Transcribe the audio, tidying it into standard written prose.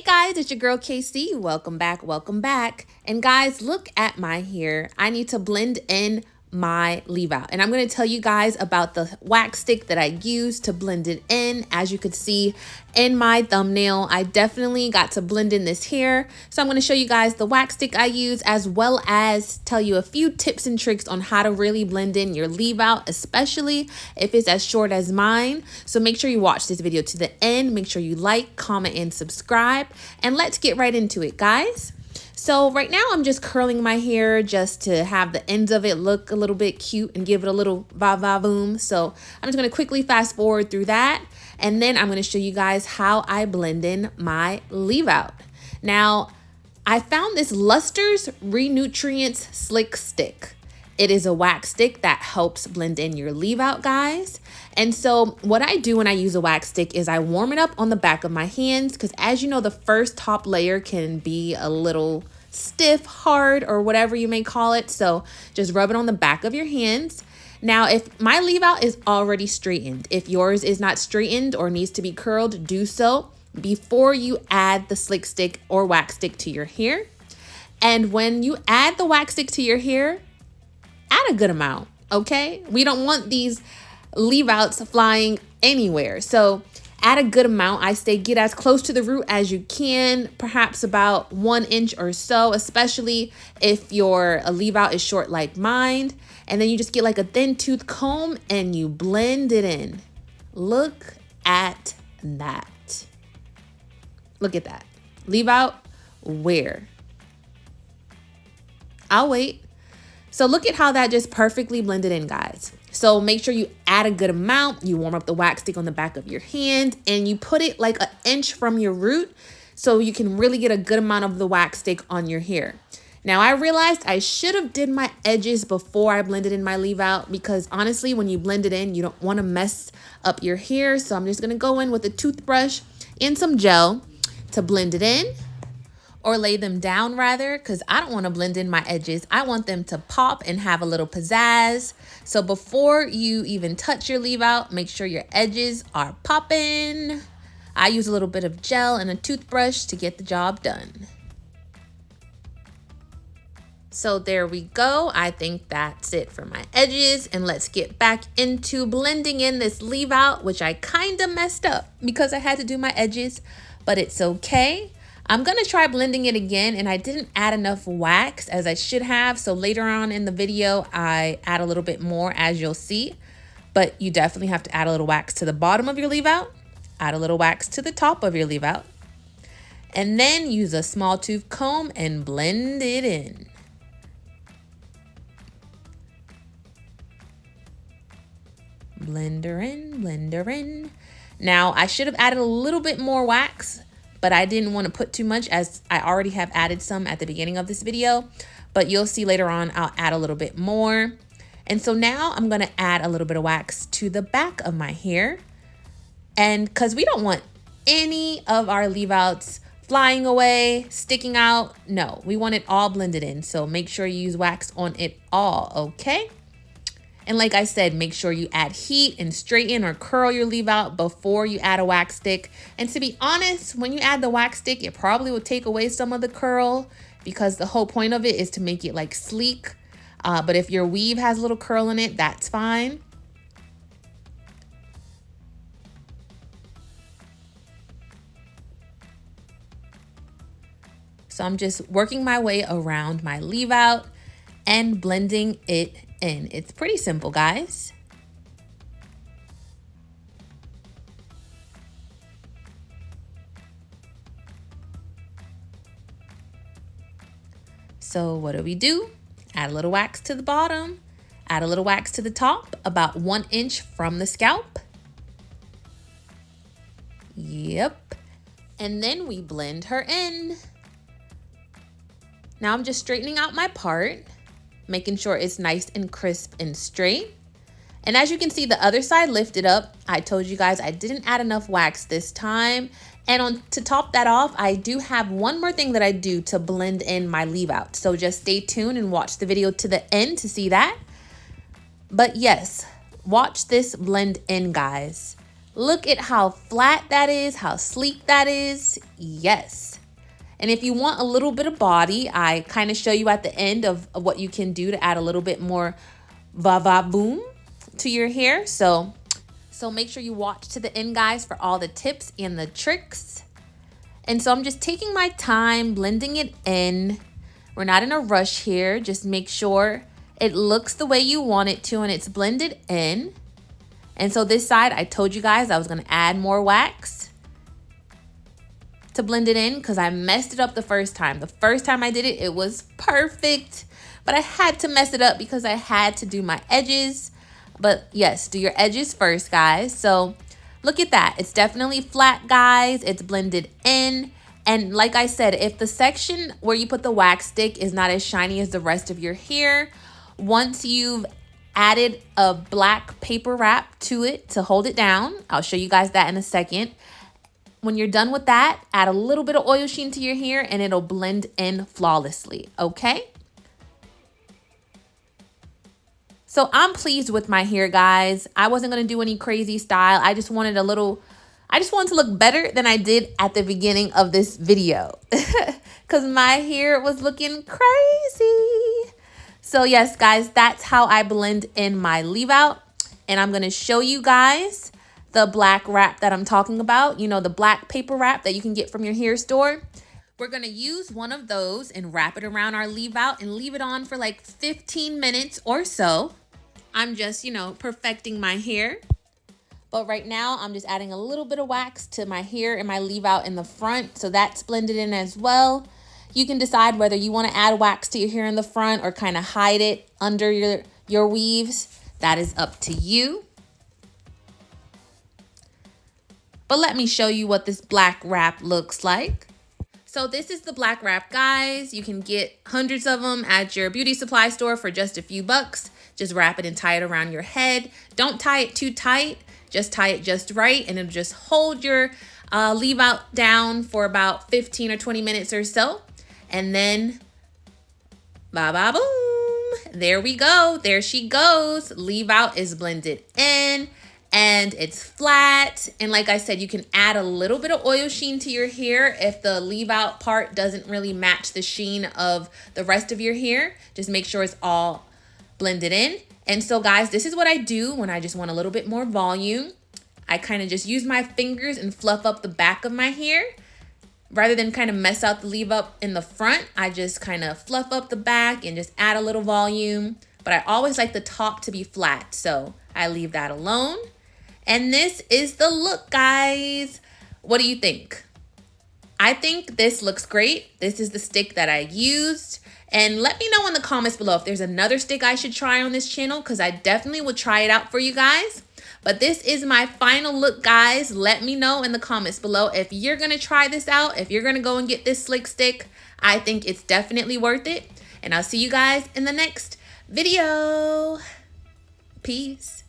Guys, it's your girl KC. Welcome back, welcome back. And guys, look at my hair. I need to blend in my leave out. And I'm going to tell you guys about the wax stick that I use to blend it in. As you could see in my thumbnail, I definitely got to blend in this hair. So I'm going to show you guys the wax stick I use, as well as tell you a few tips and tricks on how to really blend in your leave out, especially if it's as short as mine. So make sure you watch this video to the end. Make sure you like, comment, and subscribe. And let's get right into it, guys. So right now I'm just curling my hair just to have the ends of it look a little bit cute and give it a little va-va-voom. So I'm just going to quickly fast forward through that. And then I'm going to show you guys how I blend in my leave out. Now, I found this Luster's Renutrients Slick Stick. It is a wax stick that helps blend in your leave out, guys. And so what I do when I use a wax stick is I warm it up on the back of my hands, because as you know, the first top layer can be a little stiff, hard, or whatever you may call it. So just rub it on the back of your hands. Now, if my leave out is already straightened, if yours is not straightened or needs to be curled, do so before you add the slick stick or wax stick to your hair. And when you add the wax stick to your hair, add a good amount, okay? We don't want these leave outs flying anywhere. So add a good amount. I say get as close to the root as you can, perhaps about 1 inch or so, especially if your leave out is short like mine. And then you just get like a thin tooth comb and you blend it in. Look at that. Look at that. Leave out where? I'll wait. So look at how that just perfectly blended in, guys. So make sure you add a good amount. You warm up the wax stick on the back of your hand and you put it like 1 inch from your root so you can really get a good amount of the wax stick on your hair. Now, I realized I should have did my edges before I blended in my leave out, because honestly, when you blend it in, you don't want to mess up your hair. So I'm just going to go in with a toothbrush and some gel to blend it in. Or lay them down rather, because I don't want to blend in my edges. I want them to pop and have a little pizzazz. So before you even touch your leave out, make sure your edges are popping. I use a little bit of gel and a toothbrush to get the job done. So there we go. I think that's it for my edges. And let's get back into blending in this leave out, which I kind of messed up because I had to do my edges, but it's okay. I'm going to try blending it again, and I didn't add enough wax as I should have. So later on in the video, I add a little bit more, as you'll see. But you definitely have to add a little wax to the bottom of your leave out, add a little wax to the top of your leave out, and then use a small tooth comb and blend it in. Blender in, blender in. Now, I should have added a little bit more wax, but I didn't want to put too much, as I already have added some at the beginning of this video. But you'll see later on, I'll add a little bit more. And so now I'm going to add a little bit of wax to the back of my hair. And because we don't want any of our leave outs flying away, sticking out. No, we want it all blended in. So make sure you use wax on it all, okay? And like I said, make sure you add heat and straighten or curl your leave out before you add a wax stick. And to be honest, when you add the wax stick, it probably will take away some of the curl, because the whole point of it is to make it like sleek. But if your weave has a little curl in it, that's fine. So I'm just working my way around my leave out and blending it in. It's pretty simple, guys. So what do? Add a little wax to the bottom, add a little wax to the top, about 1 inch from the scalp. Yep. And then we blend her in. Now I'm just straightening out my part, making sure it's nice and crisp and straight. And as you can see, the other side lifted up. I told you guys I didn't add enough wax this time. And to top that off, I do have one more thing that I do to blend in my leave out. So just stay tuned and watch the video to the end to see that. But yes, watch this blend in, guys. Look at how flat that is, how sleek that is. Yes. And if you want a little bit of body, I kind of show you at the end of what you can do to add a little bit more va-va-boom to your hair. So make sure you watch to the end, guys, for all the tips and the tricks. And so I'm just taking my time, blending it in. We're not in a rush here. Just make sure it looks the way you want it to and it's blended in. And so this side, I told you guys I was gonna add more wax to blend it in because I messed it up the first time. The first time I did it, it was perfect, but I had to mess it up because I had to do my edges. But yes, do your edges first, guys. So look at that. It's definitely flat, guys. It's blended in. And like I said, if the section where you put the wax stick is not as shiny as the rest of your hair, once you've added a black paper wrap to it to hold it down, I'll show you guys that in a second. When you're done with that, add a little bit of oil sheen to your hair and it'll blend in flawlessly, okay? So I'm pleased with my hair, guys. I wasn't gonna do any crazy style. I just wanted to look better than I did at the beginning of this video because my hair was looking crazy. So yes, guys, that's how I blend in my leave out. And I'm gonna show you guys the black wrap that I'm talking about. You know, the black paper wrap that you can get from your hair store. We're gonna use one of those and wrap it around our leave out and leave it on for like 15 minutes or so. I'm just, you know, perfecting my hair. But right now, I'm just adding a little bit of wax to my hair and my leave out in the front. So that's blended in as well. You can decide whether you want to add wax to your hair in the front or kind of hide it under your weaves. That is up to you. But let me show you what this black wrap looks like. So this is the black wrap, guys. You can get hundreds of them at your beauty supply store for just a few bucks. Just wrap it and tie it around your head. Don't tie it too tight. Just tie it just right and it'll just hold your leave out down for about 15 or 20 minutes or so. And then, ba-ba-boom. There we go. There she goes. Leave out is blended in and it's flat. And like I said, you can add a little bit of oil sheen to your hair if the leave out part doesn't really match the sheen of the rest of your hair. Just make sure it's all blended in. And so guys, this is what I do when I just want a little bit more volume. I kind of just use my fingers and fluff up the back of my hair. Rather than kind of mess out the leave up in the front, I just kind of fluff up the back and just add a little volume. But I always like the top to be flat, so I leave that alone. And this is the look, guys. What do you think? I think this looks great. This is the stick that I used. And let me know in the comments below if there's another stick I should try on this channel because I definitely will try it out for you guys. But this is my final look, guys. Let me know in the comments below if you're going to try this out, if you're going to go and get this slick stick. I think it's definitely worth it. And I'll see you guys in the next video. Peace.